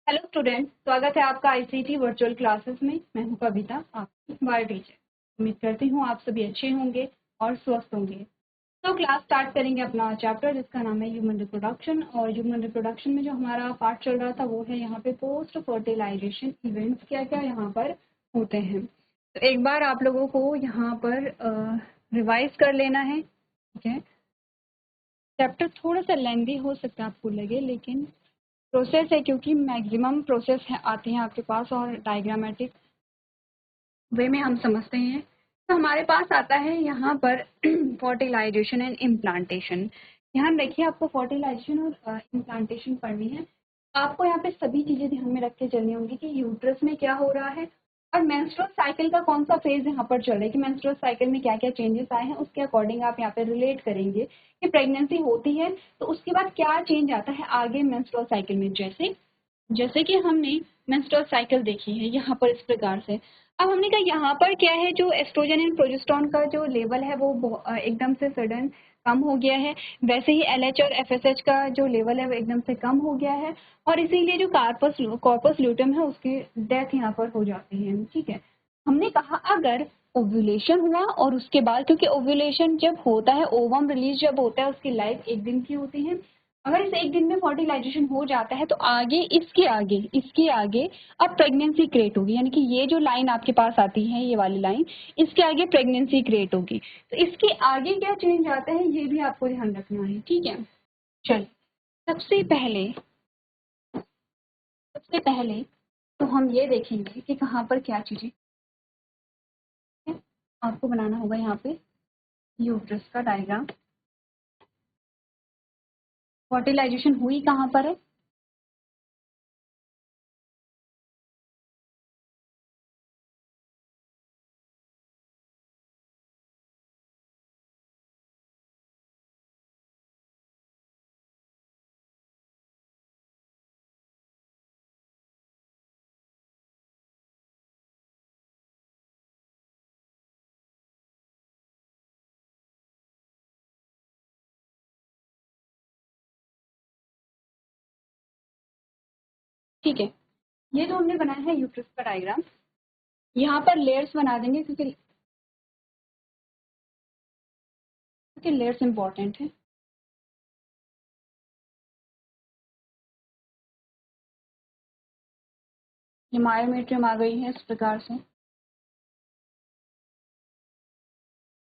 Hello student, स्वागत है आपका आईसीटी वर्चुअल क्लासेस में। मैं हूं कविता, आपकी बायो टीचर। उम्मीद करती हूं आप सभी अच्छे होंगे और स्वस्थ होंगे। तो क्लास स्टार्ट करेंगे अपना चैप्टर जिसका नाम है ह्यूमन रिप्रोडक्शन। और ह्यूमन रिप्रोडक्शन में जो हमारा पार्ट चल रहा था वो है यहाँ पे पोस्ट फर्टिलाइजेशन इवेंट्स क्या क्या यहाँ पर होते हैं। तो एक बार आप लोगों को यहाँ पर रिवाइज कर लेना है, ठीक है। चैप्टर थोड़ा सा लेंदी हो सकता है आपको लगे, लेकिन प्रोसेस है क्योंकि मैक्सिमम प्रोसेस है आते हैं आपके पास और डायग्रामेटिक वे में हम समझते हैं। तो हमारे पास आता है यहाँ पर फर्टिलाइजेशन एंड इम्प्लांटेशन। ध्यान रखिए, आपको फर्टिलाइजेशन और इम्प्लांटेशन पढ़नी है। आपको यहाँ पे सभी चीजें ध्यान में रख के चलनी होंगी कि यूट्रस में क्या हो रहा है और मेंस्ट्रुअल साइकिल का कौन सा फेज यहाँ पर चल रहा है, कि मेंस्ट्रुअल साइकिल में क्या क्या चेंजेस आए हैं, उसके अकॉर्डिंग आप यहाँ पे रिलेट करेंगे कि प्रेगनेंसी होती है तो उसके बाद क्या चेंज आता है आगे मेंस्ट्रुअल साइकिल में। जैसे जैसे कि हमने मेंस्ट्रुअल साइकिल देखी है यहाँ पर इस प्रकार से। अब हमने कहा यहाँ पर क्या है, जो एस्ट्रोजन एंड प्रोजेस्टेरोन का जो लेवल है वो एकदम से सडन कम हो गया है। वैसे ही एलएच और एफएसएच का जो लेवल है वो एकदम से कम हो गया है और इसीलिए जो कॉर्पस ल्यूटेम है उसकी डेथ यहाँ पर हो जाती है, ठीक है। हमने कहा अगर ओव्यूलेशन हुआ और उसके बाद, क्योंकि ओव्यूलेशन जब होता है, ओवम रिलीज जब होता है, उसकी लाइफ एक दिन की होती है। अगर इस एक दिन में फर्टिलाइजेशन हो जाता है तो आगे इसके आगे अब प्रेगनेंसी क्रिएट होगी, यानी कि ये जो लाइन आपके पास आती है, ये वाली लाइन, इसके आगे प्रेगनेंसी क्रिएट होगी। तो इसके आगे क्या चेंज आता है ये भी आपको ध्यान रखना है, ठीक है। चलिए, सबसे पहले तो हम ये देखेंगे कि कहाँ पर क्या चीजें आपको बनाना होगा। यहाँ पे यूट्रस का डायग्राम। फर्टिलाइजेशन हुई कहाँ पर है, ठीक है। ये जो हमने बनाया है यूट्रस का डायग्राम, यहाँ पर लेयर्स बना देंगे क्योंकि लेयर्स इंपॉर्टेंट है। ये मायोमेट्रियम आ गई है इस प्रकार से,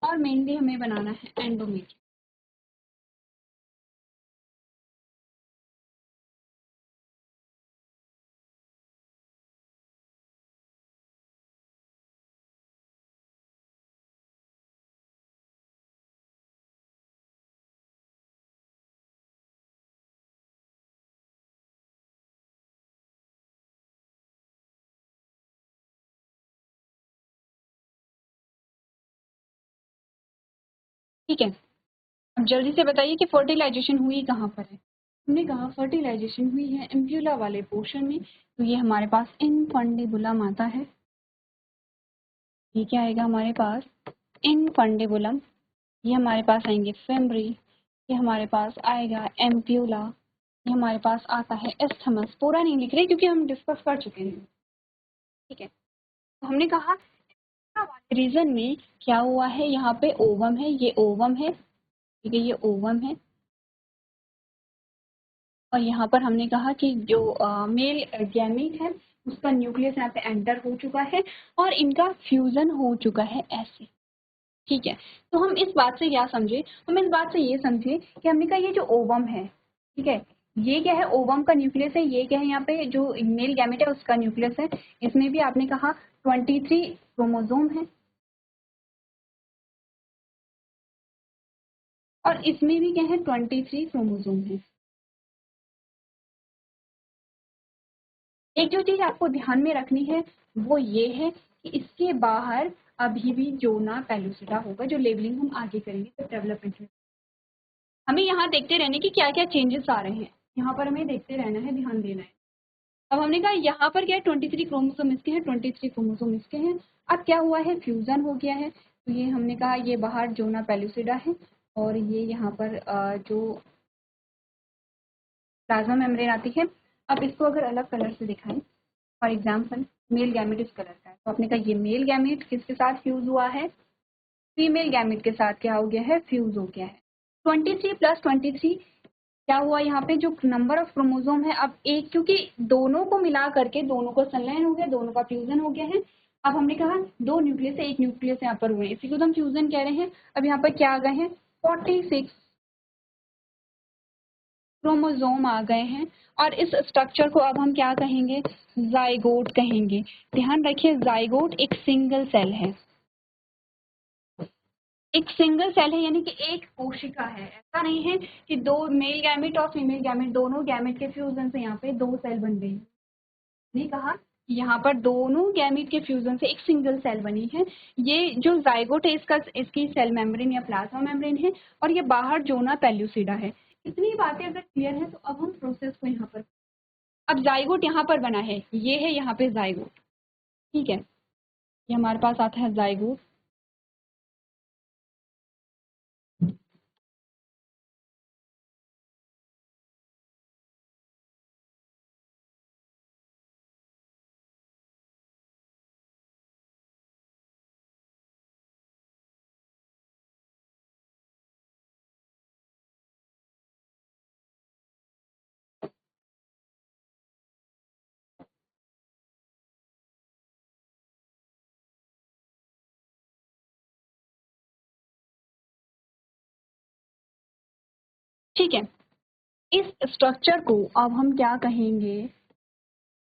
और मेनली हमें बनाना है एंडोमेट्रियम। ठीक है, अब जल्दी से बताइए कि फर्टिलाइजेशन हुई कहाँ पर है। हमने कहा फर्टिलाइजेशन हुई है एम्प्यूला वाले पोर्शन में। तो ये हमारे पास इनफंडिबुलम आता है। ये क्या आएगा हमारे पास, इनफंडिबुलम। ये हमारे पास आएंगे फेमरी। ये हमारे पास आएगा एम्प्यूला। ये हमारे पास आता है एस्थमस। पूरा नहीं लिख रहे क्योंकि हम डिस्कस कर चुके हैं, ठीक है। तो हमने कहा रीजन में क्या हुआ है, यहाँ पे ओवम है, ये ओवम है, ठीक है, ये ओवम है। और यहाँ पर हमने कहा कि जो मेल गैमीट है उसका न्यूक्लियस यहाँ पे एंटर हो चुका है और इनका फ्यूजन हो चुका है ऐसे, ठीक है। तो हम इस बात से क्या समझे, हम इस बात से ये समझे कि हमने कहा ये जो ओवम है, ठीक है, ये क्या है, ओवम का न्यूक्लियस है। ये क्या है, यहाँ पे जो मेल गैमेट है उसका न्यूक्लियस है। इसमें भी आपने कहा 23 क्रोमोसोम है और इसमें भी क्या है, 23 क्रोमोसोम है। एक जो चीज आपको ध्यान में रखनी है वो ये है कि इसके बाहर अभी भी जोना पेलुसिडा होगा, जो लेबलिंग हम आगे करेंगे तो डेवलपमेंट में। हमें यहाँ देखते रहने की क्या क्या चेंजेस आ रहे हैं, यहाँ पर हमें देखते रहना है, ध्यान देना है। अब हमने कहा यहाँ पर क्या है, 23 क्रोमोसोम इसके हैं, 23 क्रोमोसोम इसके हैं। अब क्या हुआ है, फ्यूजन हो गया है। तो ये हमने कहा ये बाहर जोना पेलुसिडा है और ये यहाँ पर जो प्लाज्मा मेम्ब्रेन आती है। अब इसको अगर अलग कलर से दिखाएं, फॉर एग्जाम्पल मेल गैमेट इस कलर का है, तो आपने कहा ये मेल गैमेट किसके साथ फ्यूज हुआ है, फीमेल गैमेट के साथ क्या हो गया है, फ्यूज हो गया है। 23 + 23 क्या हुआ यहाँ पे, जो नंबर ऑफ क्रोमोसोम है अब एक, क्योंकि दोनों को मिला करके दोनों को संलयन हो गया, दोनों का फ्यूजन हो गया है। अब हमने कहा 2 न्यूक्लियस से 1 न्यूक्लियस यहाँ पर हुए, इसी को तो हम फ्यूजन कह रहे हैं। अब यहाँ पर क्या आ गए हैं, 46 क्रोमोसोम आ गए हैं, और इस स्ट्रक्चर को अब हम क्या कहेंगे, जाइगोट कहेंगे। ध्यान रखिए जाइगोट एक सिंगल सेल है, एक सिंगल सेल है, यानी कि एक कोशिका है। ऐसा नहीं है कि दो मेल गैमेट और फीमेल गैमेट दोनों गैमेट के फ्यूजन से यहाँ पे 2 सेल बन गई। नहीं कहा, यहाँ पर दोनों गैमेट के फ्यूजन से एक सिंगल सेल बनी है। ये जो जाइगोट है इसकी सेल मेम्ब्रेन या प्लाज्मा मेम्ब्रेन है, और ये बाहर जोना पेल्यूसिडा है। इतनी बातें अगर क्लियर है तो अब हम प्रोसेस को यहाँ पर, अब जाइगोट यहाँ पर बना है, ये है यहाँ पे जाइगोट, ठीक है, ये हमारे पास आता है जाइगोट। ठीक है, इस स्ट्रक्चर को अब हम क्या कहेंगे,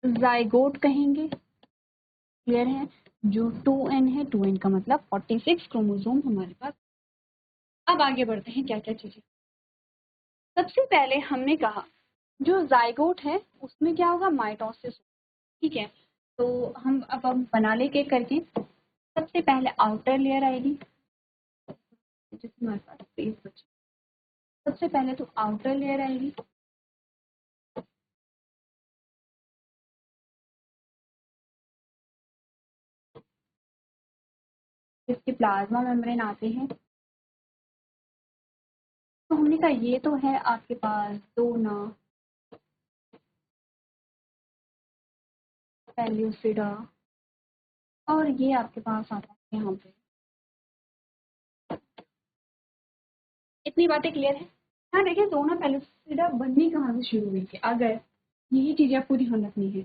जाइगोट कहेंगे। क्लियर है, जो 2n है, 2n का मतलब 46 क्रोमोसोम हमारे पास। अब आगे बढ़ते हैं, क्या क्या चीजें। सबसे पहले हमने कहा जो जाइगोट है उसमें क्या होगा, माइटोसिस, ठीक है। तो हम बना ले के करके, सबसे पहले आउटर लेयर आएगी, जिसमें हमारे पास स्पेस बचे। सबसे पहले तो आउटर लेयर आएगी, जिसके प्लाज्मा मेम्ब्रेन आते हैं। तो हमने कहा ये तो है आपके पास डोना पेल्यूसिडा, और ये आपके पास आता है यहाँ पे। इतनी बातें क्लियर है। हाँ देखिए, डोना पेल्यूसिडा बननी कहाँ से शुरू हुई थी, अगर यही चीजें आपको ध्यान रखनी है,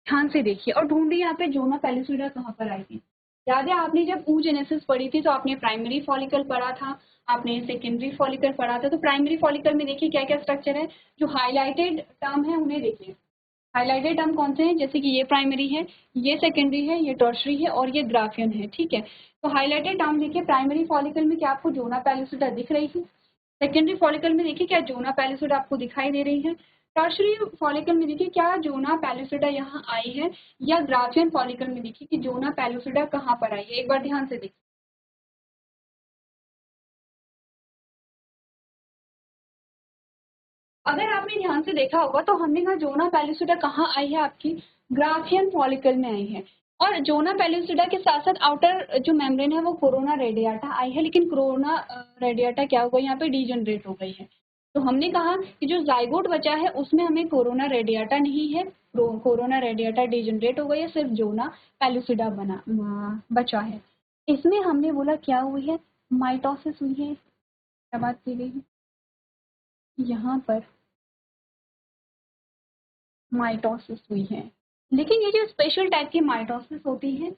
ध्यान से देखिए और ढूंढिए यहाँ पे जोना पेल्यूसिडा कहाँ पर आई थी। याद है आपने जब oogenesis पढ़ी थी तो आपने प्राइमरी फॉलिकल पढ़ा था, आपने सेकेंडरी फॉलिकल पढ़ा था। तो प्राइमरी फॉलिकल में देखिए क्या क्या स्ट्रक्चर है, जो हाईलाइटेड टर्म है उन्हें देखिए। हाईलाइटेड टर्म कौन से हैं, जैसे कि ये प्राइमरी है, ये सेकेंडरी है, ये टर्शरी है, और ये ग्राफियन है, ठीक है। तो हाईलाइटेड टर्म देखिए, प्राइमरी फॉलिकल में क्या आपको जोना पेल्यूसिडा दिख रही थी, सेकेंडरी फॉलिकल में देखिए क्या जोना पेल्यूसिडा आपको दिखाई दे रही है, टर्शरी फॉलिकल में देखिए क्या जोना पेल्यूसिडा यहाँ आई है, या ग्राफियन फॉलिकल में देखिए कि जोना पेल्यूसिडा कहाँ पर आई है। एक बार ध्यान से देखिए, अगर आपने ध्यान से देखा होगा तो हमने कहा जोना पेल्यूसिडा कहाँ आई है, आपकी ग्राफियन फॉलिकल में आई है। और जोना पेल्यूसिडा के साथ साथ आउटर जो मेम्ब्रेन है वो कोरोना रेडियाटा आई है, लेकिन कोरोना रेडियाटा क्या हो गई, यहाँ पे डीजनरेट हो गई है। तो हमने कहा कि जो जाइगोट बचा है उसमें हमें कोरोना रेडियाटा नहीं है, कोरोना रेडियाटा डीजनरेट हो गई है, सिर्फ जोना पेल्यूसिडा बचा है। इसमें हमने बोला क्या हुई है, माइटोसिस हुई है। क्या बात की गई है, यहाँ पर माइटोसिस हुई है। लेकिन ये जो स्पेशल टाइप की माइटोसिस होती है,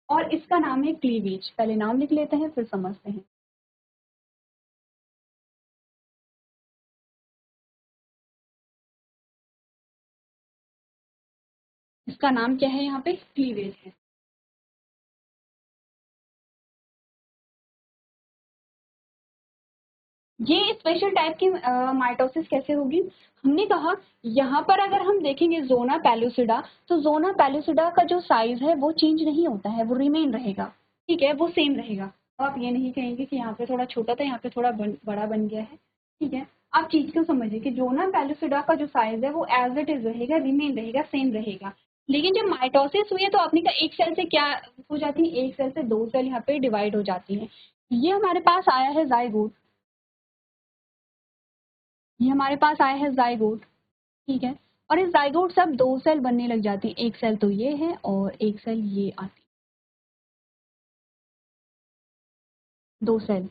और इसका नाम है क्लीवेज। पहले नाम लिख लेते हैं फिर समझते हैं। इसका नाम क्या है, यहाँ पे क्लीवेज है। ये स्पेशल टाइप की माइटोसिस कैसे होगी, हमने कहा यहाँ पर अगर हम देखेंगे जोना पेल्यूसिडा, तो जोना पेल्यूसिडा का जो साइज है वो चेंज नहीं होता है, वो रिमेन रहेगा, ठीक है, वो सेम रहेगा। तो आप ये नहीं कहेंगे कि यहाँ पे थोड़ा छोटा था यहाँ पे थोड़ा बड़ा बन गया है, ठीक है। आप चीज को समझिए कि जोना पेल्यूसिडा का जो साइज है वो एज इट इज रहेगा, रिमेन रहेगा, सेम रहेगा। लेकिन जब माइटोसिस हुई है तो आपने कहा एक सेल से क्या हो जाती है, एक सेल से 2 सेल यहाँ पे डिवाइड हो जाती है। ये हमारे पास आया है जाइगोट, ये हमारे पास आया है जाइगोट, ठीक है। और इस जाइगोट से अब 2 सेल बनने लग जाती है। एक सेल तो ये है और एक सेल ये आती है, 2 सेल।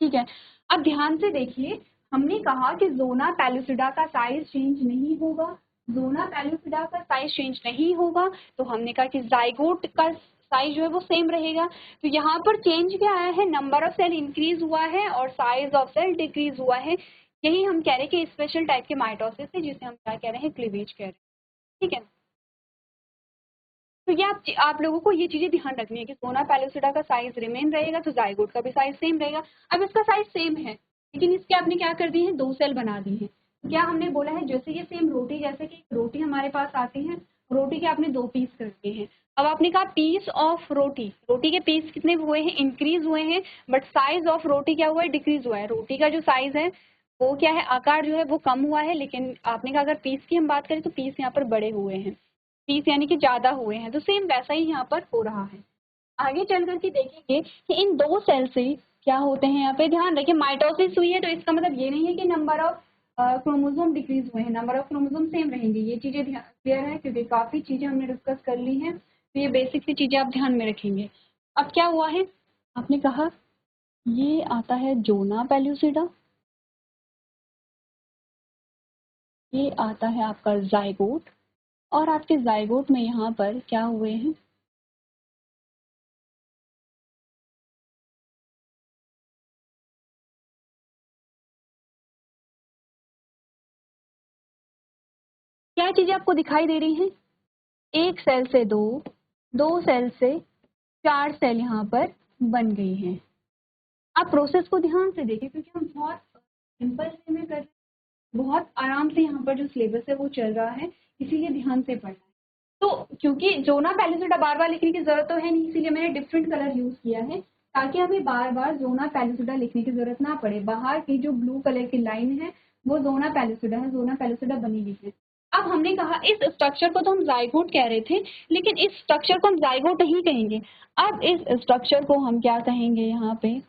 ठीक है, अब ध्यान से देखिए, हमने कहा कि ज़ोना पेलुसिडा का साइज चेंज नहीं होगा। ज़ोना पेलुसिडा का साइज चेंज नहीं होगा, तो हमने कहा कि जाइगोट का साइज जो है वो सेम रहेगा। तो यहाँ पर चेंज क्या आया है, नंबर ऑफ सेल इंक्रीज हुआ है और साइज ऑफ सेल डिक्रीज हुआ है। यही हम कह रहे हैं कि स्पेशल टाइप के माइटोसिस है, जिसे हम क्या कह रहे हैं, क्लीवेज कह रहे हैं। ठीक है, तो ये आप लोगों को ये चीजें ध्यान रखनी है कि ज़ोना पेलुसिडा का साइज रिमेन रहेगा, तो जाइगोट का भी साइज सेम रहेगा। अब इसका साइज सेम है, लेकिन इसके आपने क्या कर दी है, 2 सेल बना दी है। तो क्या हमने बोला है, जैसे ये सेम रोटी, जैसे कि रोटी हमारे पास आती है, रोटी के आपने 2 पीस कर दिए हैं। अब आपने कहा पीस ऑफ रोटी, रोटी के पीस कितने हुए हैं, इंक्रीज हुए हैं, बट साइज ऑफ रोटी क्या हुआ है, डिक्रीज हुआ है। रोटी का जो साइज है वो क्या है, आकार जो है वो कम हुआ है, लेकिन आपने कहा अगर पीस की हम बात करें तो पीस यहाँ पर बड़े हुए हैं, 30 यानी कि ज़्यादा हुए हैं। तो सेम वैसा ही यहाँ पर हो रहा है। आगे चल करके देखेंगे कि इन 2 सेल से क्या होते हैं। यहाँ पे ध्यान रखिए, माइटोसिस हुई है तो इसका मतलब ये नहीं है कि नंबर ऑफ क्रोमोसोम डिक्रीज हुए हैं, नंबर ऑफ क्रोमोसोम सेम रहेंगे। ये चीज़ें क्लियर है, क्योंकि काफ़ी चीज़ें हमने डिस्कस कर ली हैं, तो ये बेसिक सी चीज़ें आप ध्यान में रखेंगे। अब क्या हुआ है, आपने कहा ये आता है ज़ोना पेलुसिडा, ये आता है आपका जाइगोट, और आपके जाइगोट में यहाँ पर क्या हुए हैं, क्या चीज़ें आपको दिखाई दे रही हैं, 1 सेल से 2, 2 सेल से 4 सेल यहाँ पर बन गई हैं। आप प्रोसेस को ध्यान से देखिए, क्योंकि हम बहुत सिंपल वे में कर रहे हैं, बहुत आराम से यहाँ पर जो सिलेबस है वो चल रहा है, इसीलिए ध्यान से पढ़ना है। तो क्योंकि ज़ोना पेलुसिडा बार बार लिखने की जरूरत तो है नहीं, इसीलिए मैंने डिफरेंट कलर यूज किया है, ताकि हमें बार बार ज़ोना पेलुसिडा लिखने की जरूरत ना पड़े। बाहर की जो ब्लू कलर की लाइन है वो ज़ोना पेलुसिडा है, ज़ोना पेलुसिडा बनी हुई है। अब हमने कहा इस स्ट्रक्चर को तो हम जाइगोट कह रहे थे, लेकिन इस स्ट्रक्चर को हम जाइगोट नहीं कहेंगे। अब इस स्ट्रक्चर को हम क्या कहेंगे, यहाँ पे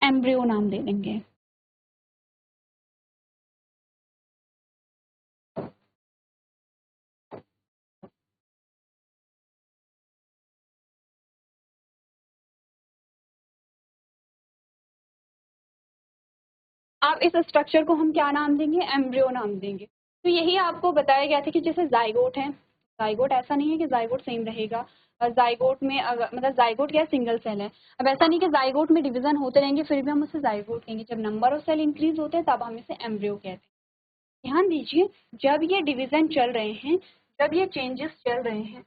एम्ब्रियो नाम दे देंगे। अब इस स्ट्रक्चर को हम क्या नाम देंगे, एम्ब्रियो नाम देंगे। तो यही आपको बताया गया था कि जैसे जाइगोट है, जाइगोट ऐसा नहीं है कि जाइगोट सेम रहेगा। जाइगोट में अगर मतलब जाइगोट क्या, सिंगल सेल है। अब ऐसा नहीं कि जाइगोट में डिवीजन होते रहेंगे फिर भी हम उसे जाइगोट कहेंगे। जब नंबर ऑफ सेल इंक्रीज होते हैं तब हम इसे एम्ब्रियो कहते हैं। ध्यान दीजिए, जब ये डिवीजन चल रहे हैं, जब ये चेंजेस चल रहे हैं,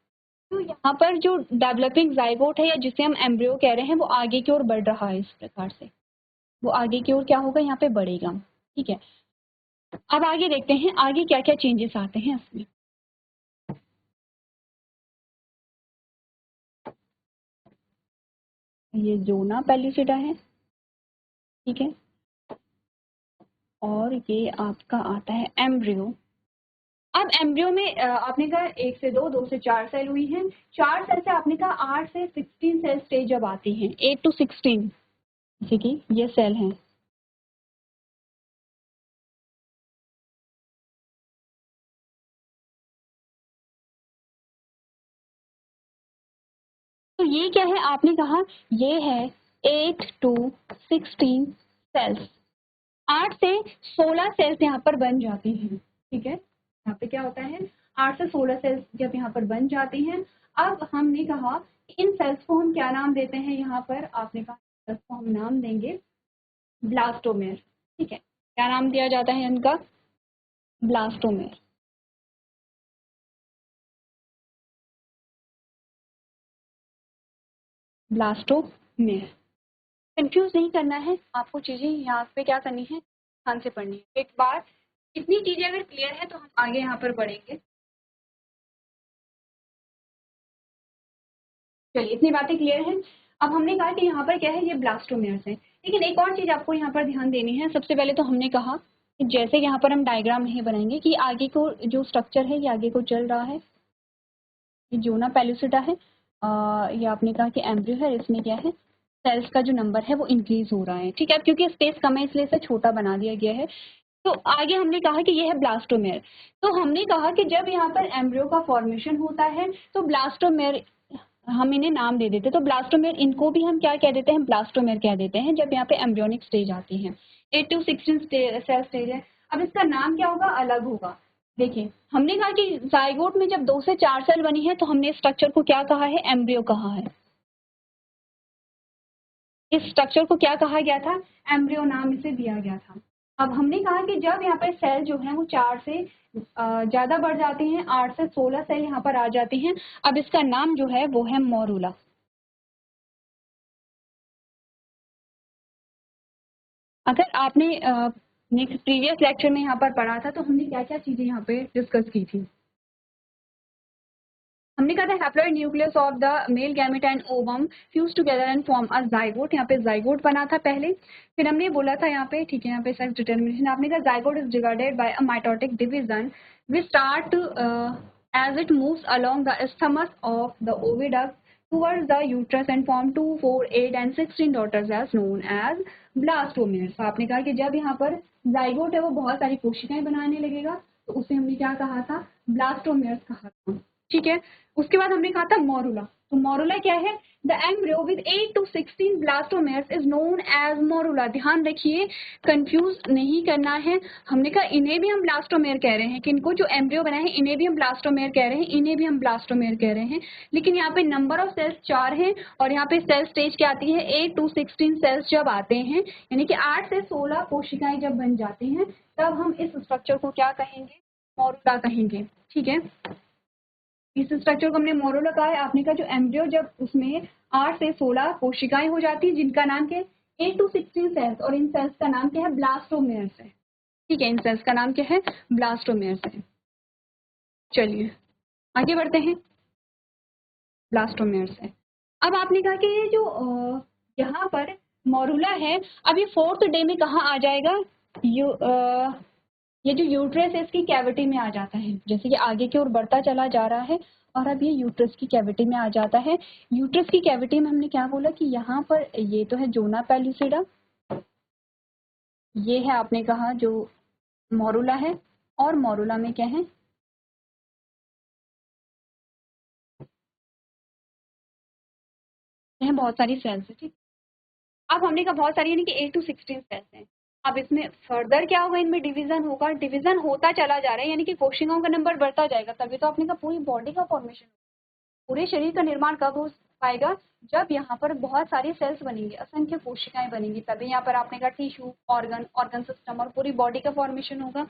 तो यहाँ पर जो डेवलपिंग जाइगोट है या जिसे हम एम्ब्रियो कह रहे हैं वो आगे की ओर बढ़ रहा है। इस प्रकार से वो आगे की ओर क्या होगा, यहाँ पे बढ़ेगा। ठीक है, अब आगे देखते हैं आगे क्या क्या चेंजेस आते हैं इसमें। ये ज़ोना पेलुसिडा है, ठीक है, और ये आपका आता है एम्ब्रियो। अब एम्ब्रियो में आपने कहा 1 से 2, 2 से 4 सेल हुई हैं। 4 सेल से आपने कहा 8 से 16 सेल स्टेज जब आती हैं, 8 to 16, जैसे कि ये सेल हैं। तो ये क्या है, आपने कहा ये है 8 to 16 सेल्स। 8 से 16 सेल्स यहाँ पर बन जाती हैं। ठीक है, यहाँ पे क्या होता है, 8 से 16 सेल्स जब यहाँ पर बन जाती हैं। अब हमने कहा इन सेल्स को हम क्या नाम देते हैं, यहाँ पर आपने कहा सेल्स को हम नाम देंगे ब्लास्टोमेर। ठीक है, क्या नाम दिया जाता है इनका, ब्लास्टोमेर। ब्लास्टोमेर, कंफ्यूज नहीं करना है आपको, चीजें यहाँ पे क्या करनी है, ध्यान से पढ़नी है। एक बार इतनी चीजें अगर क्लियर है तो हम आगे यहाँ पर बढ़ेंगे। चलिए, इतनी बातें क्लियर हैं। अब हमने कहा कि यहाँ पर क्या है, ये ब्लास्टोमेर्स हैं। लेकिन एक और चीज आपको यहाँ पर ध्यान देनी है। सबसे पहले तो हमने कहा कि जैसे यहाँ पर हम डायग्राम नहीं बनाएंगे कि आगे को जो स्ट्रक्चर है ये आगे को चल रहा है, ये ज़ोना पेलुसिडा है, ये आपने कहा कि एम्ब्रियो है, इसमें क्या है, सेल्स का जो नंबर है वो इंक्रीज हो रहा है, ठीक है। क्योंकि स्पेस कम है इसलिए इसे छोटा बना दिया गया है। तो आगे हमने कहा कि ये है ब्लास्टोमेर। तो हमने कहा कि जब यहाँ पर एम्ब्रियो का फॉर्मेशन होता है तो ब्लास्टोमेर, हम इन्हें नाम दे देते हैं। तो ब्लास्टोमेर, इनको भी हम क्या कह देते हैं, ब्लास्टोमेर कह देते हैं जब यहाँ पे एम्ब्रियोनिक स्टेज आती है। 8 to 16 सेल स्टेज है। अब इसका नाम क्या होगा, अलग होगा। देखिए हमने कहा कि जाइगोट में जब 2 से 4 सेल बनी है तो हमने स्ट्रक्चर को क्या कहा है, एम्ब्रियो कहा है। इस स्ट्रक्चर को क्या कहा गया था, एम्ब्रियो नाम इसे दिया गया था। अब हमने कहा कि जब यहाँ पर सेल जो है वो 4 से ज्यादा बढ़ जाते हैं, 8 से 16 सेल यहाँ पर आ जाते हैं। अब इसका नाम जो है वो है मोरूला। अगर आपने नेक्स्ट प्रीवियस लेक्चर में यहाँ पर पढ़ा था तो हमने क्या क्या चीजें यहाँ पे डिस्कस की थी। हमने कहा था haploid nucleus of the male gamete and ovum fuse together and form a zygote. यहाँ पे जाइगोट बना था पहले, फिर हमने बोला था यहाँ पे, ठीक है, यहाँ पे सेक्स डिटरमिनेशन आपने कहा zygote is divided by a mitotic division we start as it moves along the isthmus of the oviduct towards the uterus and form 2, 4, 8 and 16 daughters as known as blastomeres। आपने कहा कि जब यहाँ पर zygote है वो बहुत सारी कोशिकाएं बनाने लगेगा तो उसे हमने क्या कहा था, ब्लास्टोमेयर्स कहा था, ठीक है। उसके बाद हमने कहा था मोरूला। तो मोरूला क्या है, the embryo with 8 to 16 blastomeres is known as morula. ध्यान रखिए, कंफ्यूज नहीं करना है। हमने कहा इन्हें भी हम ब्लास्टोमेयर कह रहे हैं, किनको, जो एम्ब्रियो बना है इन्हें भी हम ब्लास्टोमेयर कह रहे हैं, इन्हें भी हम ब्लास्टोमेयर कह रहे हैं। लेकिन यहाँ पे नंबर ऑफ सेल्स 4 है और यहाँ पे सेल स्टेज क्या आती है, 8 to 16 सेल्स जब आते हैं, यानी कि 8 से 16 कोशिकाएं जब बन जाती हैं तब हम इस स्ट्रक्चर को क्या कहेंगे, मोरूला कहेंगे, ठीक है। इस स्ट्रक्चर को हमने मोरूला कहा है। आपने कहा जो एम्ब्रियो जब उसमें 8 से 16 कोशिकाएं हो जाती है जिनका नाम क्या है, 8 to 16 सेल्स, और इन सेल्स का नाम क्या है, ब्लास्टोमेयर्स है, ठीक है। इन सेल्स का नाम क्या है, ब्लास्टोमेयर्स है। चलिए आगे बढ़ते हैं, ब्लास्टोमेयर्स है। अब आपने कहा कि ये जो यहाँ पर मोरूला है, अब ये 4th डे में कहाँ आ जाएगा, ये जो यूट्रस है इसकी कैविटी में आ जाता है। जैसे कि आगे की ओर बढ़ता चला जा रहा है और अब ये यूट्रस की कैविटी में आ जाता है। यूट्रस की कैविटी में हमने क्या बोला कि यहाँ पर ये तो है जोना पेलुसिडा, ये है आपने कहा जो मोरूला है, और मोरूला में क्या है, यहाँ बहुत सारी सेल्स है, ठीक। अब हमने कहा बहुत सारी यानी कि 8 to 16 सेल्स हैं। अब इसमें फर्दर क्या होगा, इनमें डिवीजन होगा, डिवीजन होता चला जा रहा है, यानी कि कोशिकाओं का नंबर बढ़ता जाएगा। तभी तो आपने कहा पूरी बॉडी का फॉर्मेशन, पूरे शरीर का निर्माण कब हो पाएगा, जब यहाँ पर बहुत सारी सेल्स बनेंगी, असंख्य कोशिकाएं बनेंगी, तभी यहाँ पर आपने कहा टिश्यू, ऑर्गन, ऑर्गन सिस्टम और पूरी बॉडी का फॉर्मेशन होगा।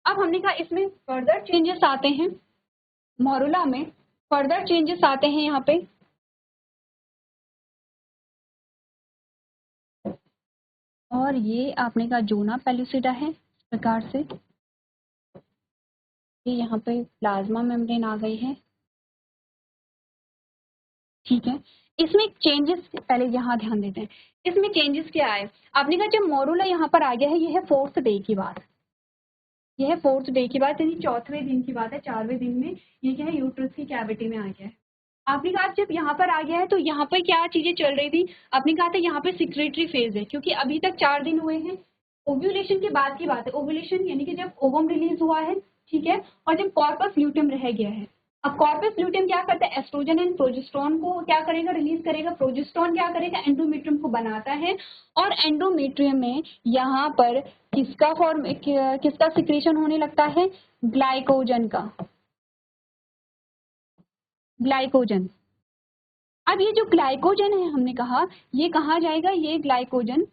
अब हमने कहा इसमें फर्दर चेंजेस आते हैं, मोरूला में फर्दर चेंजेस आते हैं यहाँ पे, और ये आपने कहा जोना पेलुसिडा है। इस प्रकार से ये यहाँ पे प्लाज्मा मेम्ब्रेन आ गई है, ठीक है। इसमें चेंजेस पहले यहाँ ध्यान देते हैं, इसमें चेंजेस क्या आए। आपने कहा जब मोरूला यहाँ पर आ गया है, ये है 4th डे की बात, ये है 4th डे की बात, यानी 4वें दिन की बात है। 4वें दिन में ये क्या है, यूट्रस की कैविटी में आ गया है। आपने कहा जब यहाँ पर आ गया है तो यहाँ पर क्या चीजें चल रही थी, आपने कहा था यहाँ पे सिक्रेटरी फेज है, क्योंकि अभी तक 4 दिन हुए हैं। ओव्यूलेशन के बाद की बात है, ओव्यूलेशन यानी कि जब ओवम रिलीज हुआ है, ठीक है, और जब कॉर्पस ल्यूटियम रह गया है। अब कॉर्पस ल्यूटियम क्या करता है, एस्ट्रोजन एंड प्रोजेस्टेरोन को क्या करेगा, रिलीज करेगा। प्रोजेस्टेरोन क्या करेगा, एंडोमेट्रियम को बनाता है, और एंडोमेट्रियम में यहाँ पर किसका सिक्रेशन होने लगता है, ग्लाइकोजन का, ग्लाइकोजन। अब ये जो ग्लाइकोजन है हमने कहा ये कहाँ जाएगा, ये ग्लाइकोजन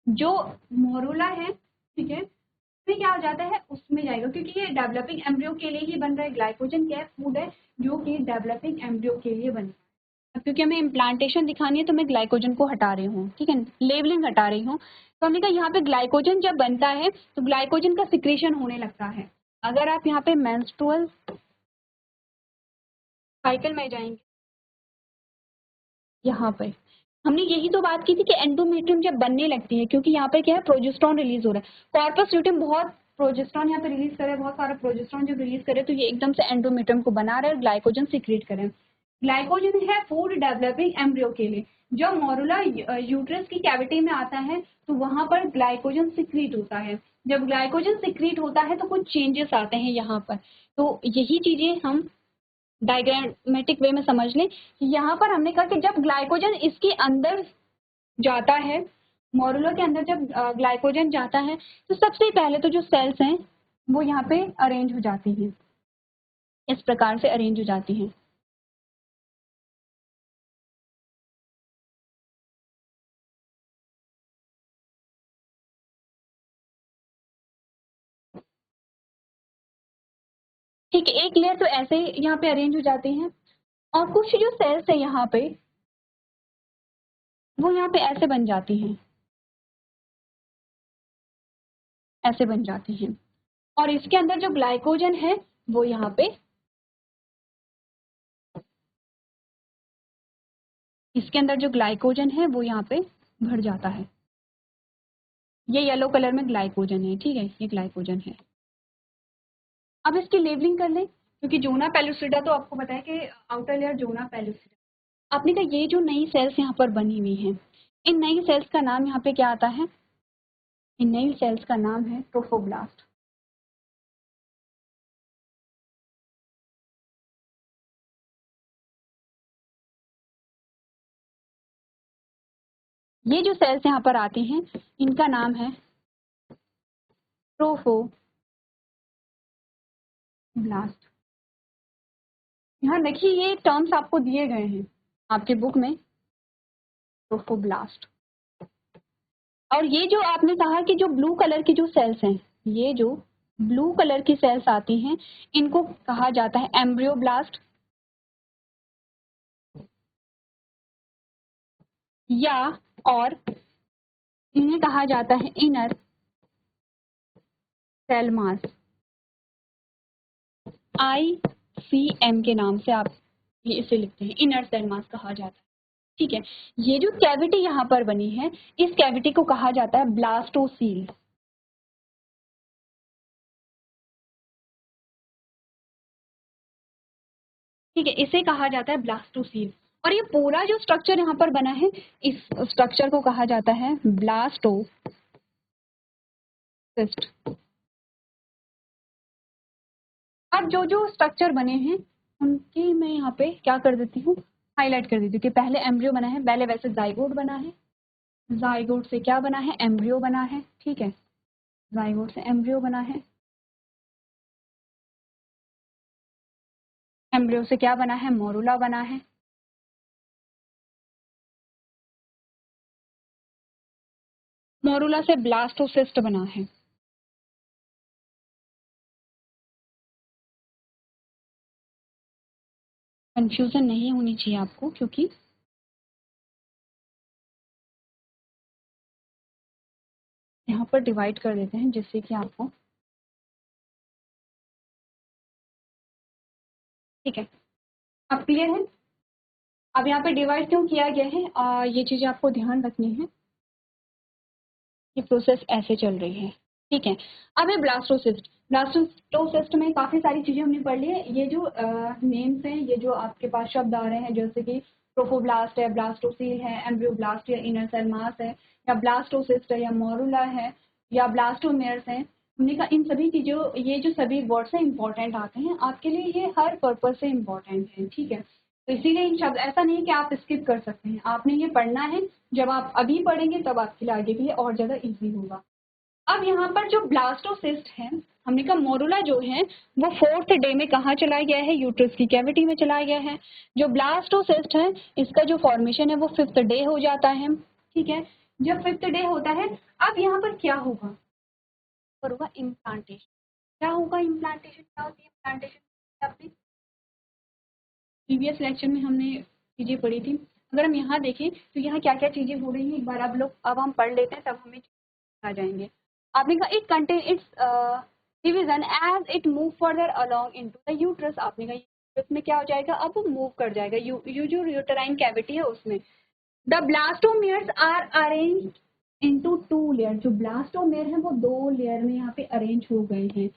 जो मोरूला है, ठीक है, उसमें क्या हो जाता है, उसमें जाएगा, क्योंकि ये डेवलपिंग एम्ब्रियो के लिए ही बन रहा है। ग्लाइकोजन क्या है, फूड है जो कि डेवलपिंग एम्ब्रियो के लिए बन रहा है। अब क्योंकि हमें इम्प्लांटेशन दिखानी है तो मैं ग्लाइकोजन को हटा रही हूँ, ठीक है, लेबलिंग हटा रही हूँ। तो हमने कहा यहाँ पे ग्लाइकोजन जब बनता है तो ग्लाइकोजन का सिक्रेशन होने लगता है। अगर आप यहाँ पे मेंस्ट्रुअल साइकिल में जाएंगे, यहाँ पे हमने यही तो बात की थी कि एंडोमेट्रियम जब बनने लगती है, क्योंकि यहाँ पे क्या है, प्रोजेस्टेरोन रिलीज हो रहा है। कॉर्पस ल्यूटियम बहुत प्रोजेस्टेरोन यहाँ पे रिलीज करे, बहुत सारा प्रोजेस्टेरोन जब रिलीज करे तो ये एकदम से एंडोमेट्रियम को बना रहा है, ग्लाइकोजन सीक्रेट करे। ग्लाइकोजन है फूड डेवलपिंग एम्ब्रियो के लिए। जब मोरुला यूट्रस की कैविटी में आता है तो वहां पर ग्लाइकोजन सिक्रीट होता है। जब ग्लाइकोजन सिक्रीट होता है तो कुछ चेंजेस आते हैं यहाँ पर। तो यही चीजें हम डायग्रामेटिक वे में समझ लें। यहाँ पर हमने कहा कि जब ग्लाइकोजन इसके अंदर जाता है, मोरुला के अंदर जब ग्लाइकोजन जाता है तो सबसे पहले तो जो सेल्स हैं वो यहाँ पे अरेंज हो जाती हैं, इस प्रकार से अरेंज हो जाती हैं। ठीक है, एक लेयर तो ऐसे ही यहाँ पे अरेंज हो जाती हैं और कुछ जो सेल्स है यहाँ पे वो यहाँ पे ऐसे बन जाती हैं, ऐसे बन जाती हैं और इसके अंदर जो ग्लाइकोजन है वो यहाँ पे, इसके अंदर जो ग्लाइकोजन है वो यहाँ पे भर जाता है। ये येलो कलर में ग्लाइकोजन है, ठीक है, ये ग्लाइकोजन है। अब इसकी लेबलिंग कर लें, क्योंकि जोना पेलुसिडा तो आपको पता है कि आउटर लेयर जोना पेलुसिडा। आपने कहा ये जो नई सेल्स यहाँ पर बनी हुई हैं, इन नई सेल्स का नाम यहाँ पे क्या आता है? इन नई सेल्स का नाम है ट्रोफोब्लास्ट। ये जो सेल्स यहाँ पर आती हैं इनका नाम है ट्रोफोब्लास्ट। यहाँ देखिए ये टर्म्स आपको दिए गए हैं आपके बुक में, ट्रोफोब्लास्ट। और ये जो आपने कहा कि जो ब्लू कलर की जो सेल्स हैं, ये जो ब्लू कलर की सेल्स आती हैं इनको कहा जाता है एम्ब्रियोब्लास्ट या और इन्हें कहा जाता है इनर सेल मास, ICM के नाम से आप ये इसे लिखते हैं, इनर सेल मास कहा जाता है। ठीक है, ये जो कैविटी यहाँ पर बनी है इस कैविटी को कहा जाता है ब्लास्टोसील। ठीक है, इसे कहा जाता है ब्लास्टोसील। और ये पूरा जो स्ट्रक्चर यहाँ पर बना है इस स्ट्रक्चर को कहा जाता है ब्लास्टोसिस्ट। अब जो जो स्ट्रक्चर बने हैं उनकी मैं यहाँ पे क्या कर देती हूँ, हाईलाइट कर देती हूँ कि पहले एम्ब्रियो बना है, पहले वैसे जाइगोट बना है, जाइगोट से क्या बना है, एम्ब्रियो बना है। ठीक है, जाइगोट से एम्ब्रियो बना है, एम्ब्रियो से क्या बना है, मोरुला बना है, मोरुला से ब्लास्टोसिस्ट बना है। कंफ्यूजन नहीं होनी चाहिए आपको, क्योंकि यहाँ पर डिवाइड कर देते हैं जिससे कि आपको, ठीक है, अब क्लियर है। अब यहाँ पे डिवाइड क्यों किया गया है ये चीजें आपको ध्यान रखनी है, ये प्रोसेस ऐसे चल रही है। ठीक है, अब है ब्लास्टोसिस्ट। ब्लास्टोसिस्ट में काफी सारी चीजें हमने पढ़ ली है। ये जो नेम्स हैं, ये जो आपके पास शब्द आ रहे हैं जैसे कि ट्रोफोब्लास्ट है, ब्लास्टोसील है, एम्ब्रियोब्लास्ट या इनर सेल मास है, या ब्लास्टोसिस्ट है, या मोरुला है, या ब्लास्टोमेयर्स है, हमने कहा इन सभी चीजों, ये जो सभी वर्ड्स हैं इंपॉर्टेंट आते हैं आपके लिए, ये हर पर्पज से इम्पोर्टेंट है। ठीक है, तो इसीलिए इन शब्द, ऐसा नहीं कि आप स्किप कर सकते हैं, आपने ये पढ़ना है। जब आप अभी पढ़ेंगे तब आपके लिए आगे के लिए और ज्यादा इजी होगा। अब यहाँ पर जो ब्लास्टोसिस्ट है, हमने कहा मोरुला जो है वो 4th डे में कहाँ चला गया है, यूट्रस की कैविटी में चला गया है। जो ब्लास्टोसिस्ट है इसका जो फॉर्मेशन है वो 5th डे हो जाता है। ठीक है, जब 5th डे होता है, अब यहाँ पर क्या होगा, पर होगा इम्प्लांटेशन। क्या होगा इम्प्लांटेशन, क्या होती है इम्प्लांटेशन, आपने प्रीवियस लेक्चर में हमने चीजें पढ़ी थी। अगर हम यहाँ देखें तो यहाँ क्या क्या चीजें हो रही हैं, एक बार आप लोग, अब हम पढ़ लेते हैं तब हमें आ जाएंगे। आपने कहा it contain its division as it move further along into the uterus. आपने कहा यूट्रस में क्या हो जाएगा, अब वो मूव कर जाएगा, यू जो यूटेराइन कैविटी है उसमें। The blastomeres are arranged into 2 layer. जो ब्लास्टोमेयर है वो 2 लेयर में यहाँ पे अरेंज हो गए हैं।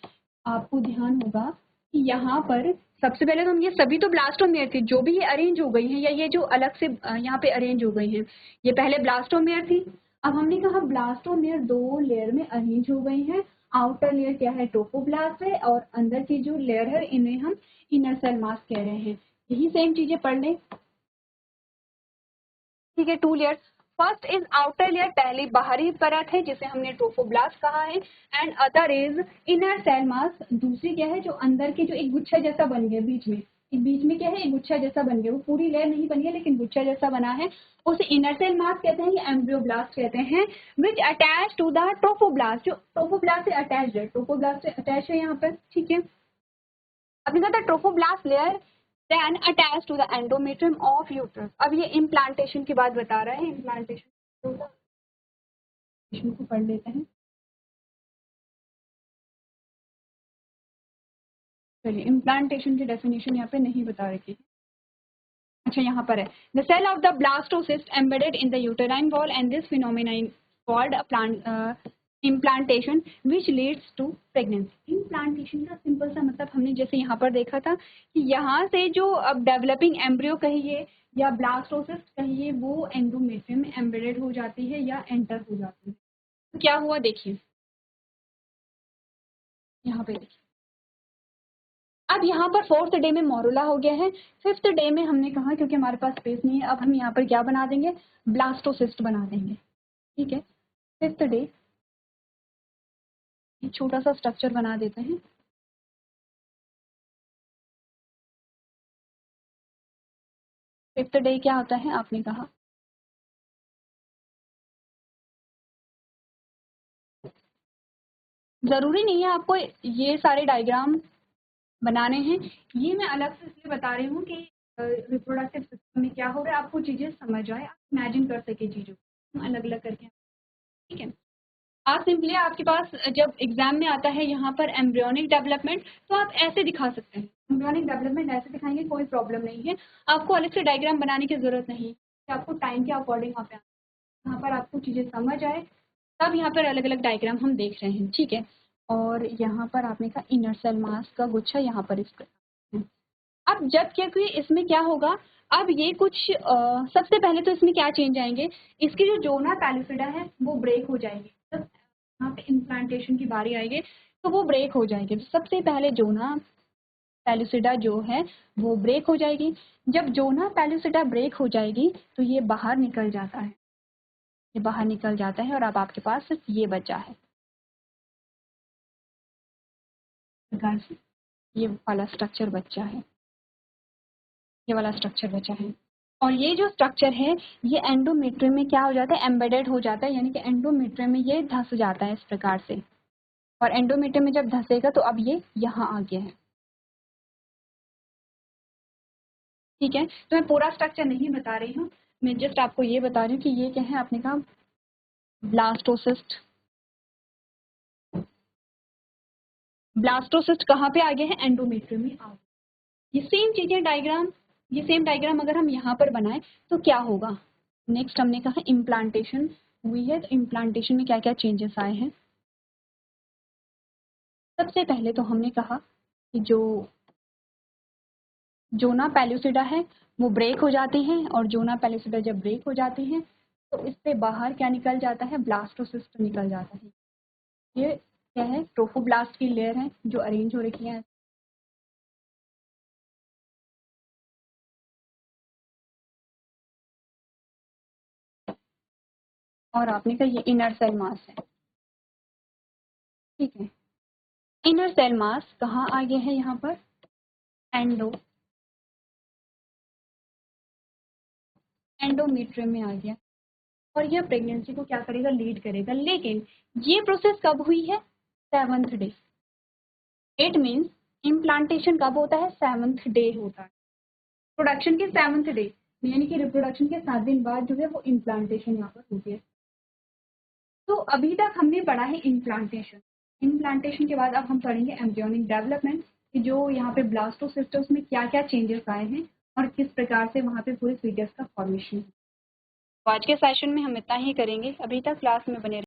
आपको ध्यान होगा यहाँ पर सबसे पहले तो हम ये सभी तो ब्लास्टोमेयर थी, जो भी ये अरेंज हो गई हैं या ये जो अलग से यहाँ पे अरेंज हो गई हैं, ये पहले ब्लास्टोमेयर थी। अब हमने कहा ब्लास्टोमेयर 2 लेयर में अरेंज हो गई हैं। आउटर लेयर क्या है, ट्रोफोब्लास्ट है, और अंदर की जो लेयर है इन्हें हम इनर सेल मास कह रहे हैं। यही सेम चीजें पढ़ लें। ठीक है, 2 layers. First is outer layer, पहली बाहरी परत है जिसे हमने ट्रोफोब्लास्ट कहा है, and other is inner cell mass, दूसरी क्या है जो अंदर के जो एक गुच्छा जैसा बन गया बीच में, बीच में क्या है एक गुच्छा जैसा बन गया, वो पूरी लेयर नहीं बन गया लेकिन गुच्छा जैसा बना है, उसे इनर सेल मास कहते हैं या एम्ब्रियोब्लास्ट कहते हैं, which attach to the trophoblast, जो ट्रोफोब्लास्ट से अटैच है, ट्रोफोब्लास्ट से अटैच है यहाँ पर। ठीक है, अभी कहता है trophoblast layer then attach to the endometrium of uterus. अब ये इम्प्लांटेशन की बात बता रहा है, इम्प्लांटेशन को पढ़ लेते हैं। चलिए, इम्प्लांटेशन की डेफिनेशन यहाँ पे नहीं बता रखी। अच्छा, यहाँ पर है, the cell of the blastocyst embedded in the uterine wall and this phenomena called a plant implantation which leads to pregnancy. Implantation का सिंपल सा मतलब हमने जैसे यहाँ पर देखा था कि यहाँ से जो अब डेवलपिंग एम्ब्रियो कहिए या ब्लास्टोसिस्ट कहिए वो एंडोमेट्रियम में एम्बेडेड हो जाती है या एंटर हो जाती है। तो क्या हुआ देखिए, यहाँ पे देखिए, अब यहाँ पर 4th डे में मोरुला हो गया है। 5th डे में हमने कहा क्योंकि हमारे पास स्पेस नहीं है, अब हम यहाँ पर क्या बना देंगे, ब्लास्टोसिस्ट बना देंगे। ठीक है, 5th डे एक छोटा सा स्ट्रक्चर बना देते हैं। फिफ्थ डे क्या होता है आपने कहा, जरूरी नहीं है आपको ये सारे डायग्राम बनाने हैं, ये मैं अलग से इसलिए बता रही हूँ कि रिप्रोडक्टिव सिस्टम में क्या हो रहा है आपको चीजें समझ आए, आप इमेजिन कर सके चीजों को अलग अलग करके। ठीक है, आप सिंपली आपके पास जब एग्जाम में आता है यहाँ पर एम्ब्रियोनिक डेवलपमेंट, तो आप ऐसे दिखा सकते हैं, एम्ब्रियोनिक डेवलपमेंट ऐसे दिखाएंगे, कोई प्रॉब्लम नहीं है, आपको अलग से डायग्राम बनाने की जरूरत नहीं है, आपको टाइम के अकॉर्डिंग यहाँ पर आपको चीजें समझ आए तब यहाँ पर अलग अलग डायग्राम हम देख रहे हैं। ठीक है, और यहाँ पर आपने कहा इनर सेल मास का गुच्छा यहाँ पर इस प्रकार। अब जब क्योंकि इसमें क्या होगा, अब ये कुछ सबसे पहले तो इसमें क्या चेंज आएंगे, इसकी जो जोना पैलिसिडा है वो ब्रेक हो जाएगी, जब यहाँ पे इम्प्लांटेशन की बारी आएगी तो वो ब्रेक हो जाएगी। तो सबसे पहले जोना पैलिसिडा जो है वो ब्रेक हो जाएगी। जब जोना पैलिसिडा ब्रेक हो जाएगी तो ये बाहर निकल जाता है, ये बाहर निकल जाता है और अब आपके पास सिर्फ ये बचा है, ये वाला स्ट्रक्चर बचा है, ये वाला स्ट्रक्चर बचा है। और ये जो स्ट्रक्चर है ये एंडोमेट्रियम में क्या हो जाता है, एम्बेडेड हो जाता है, यानी कि एंडोमेट्रियम में ये धंस जाता है इस प्रकार से, और एंडोमेट्रियम में जब धंसेगा तो अब ये यहाँ आ गया है। ठीक है, तो मैं पूरा स्ट्रक्चर नहीं बता रही हूँ, मैं जस्ट आपको ये बता रही हूँ कि ये क्या है, आपने कहा ब्लास्टोसिस्ट। ब्लास्टोसिस्ट कहाँ पे आ गया है, एंडोमेट्रियम में आ गया। ये सेम चीजें डायग्राम, ये सेम डायग्राम अगर हम यहाँ पर बनाएं तो क्या होगा। नेक्स्ट हमने कहा इम्प्लांटेशन हुई है, तो इम्प्लांटेशन में क्या क्या चेंजेस आए हैं। सबसे पहले तो हमने कहा कि जो जोना पैलुसिडा है वो ब्रेक हो जाती हैं, और जोना पैलुसिडा जब ब्रेक हो जाती हैं तो इससे बाहर क्या निकल जाता है, ब्लास्टोसिस्ट निकल जाता है। ये क्या है, ट्रोफोब्लास्ट की लेयर है जो अरेंज हो रखी है। और आपने कहा ये इनर सेल मास है। ठीक है, इनर सेल मास कहाँ आ गया है, यहाँ पर एंडोमेट्रियम में आ गया, और यह प्रेगनेंसी को क्या करेगा, लीड करेगा। लेकिन ये प्रोसेस कब हुई है, 7th day. It means implantation कब होता है, 7th डे होता है, प्रोडक्शन के 7th डे, यानी कि रिप्रोडक्शन के 7 दिन बाद जो है वो इम्प्लांटेशन यहाँ पर होती है। तो अभी तक हमने पढ़ा है इम्प्लांटेशन, इम्प्लांटेशन के बाद अब हम पढ़ेंगे एम्ब्रियोनिक डेवलपमेंट, कि जो यहाँ पे ब्लास्टोसिस्टम्स में क्या क्या चेंजेस आए हैं और किस प्रकार से वहाँ पे पूरे फीटस का फॉर्मेशन है। तो आज के सेशन में हम इतना ही करेंगे, अभी तक क्लास में बने